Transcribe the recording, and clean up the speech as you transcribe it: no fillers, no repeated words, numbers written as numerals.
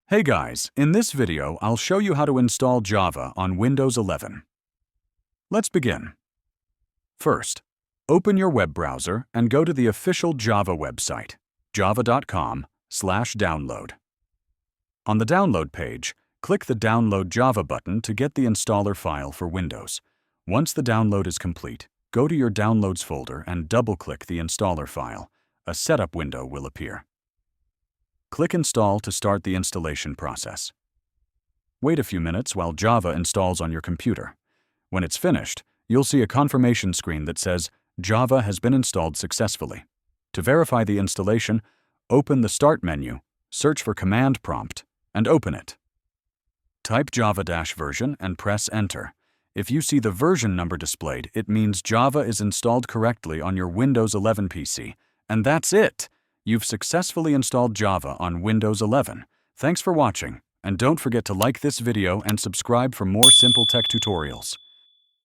Hey guys, in this video I'll show you how to install Java on Windows 11. Let's begin. First, open your web browser and go to the official Java website, java.com/download. On the download page, click the Download Java button to get the installer file for Windows. Once the download is complete, go to your Downloads folder and double-click the installer file. A setup window will appear. Click Install to start the installation process. Wait a few minutes while Java installs on your computer. When it's finished, you'll see a confirmation screen that says Java has been installed successfully. To verify the installation, open the Start menu, search for Command Prompt, and open it. Type Java-version and press Enter. If you see the version number displayed, it means Java is installed correctly on your Windows 11 PC. And that's it! You've successfully installed Java on Windows 11. Thanks for watching, and don't forget to like this video and subscribe for more simple tech tutorials.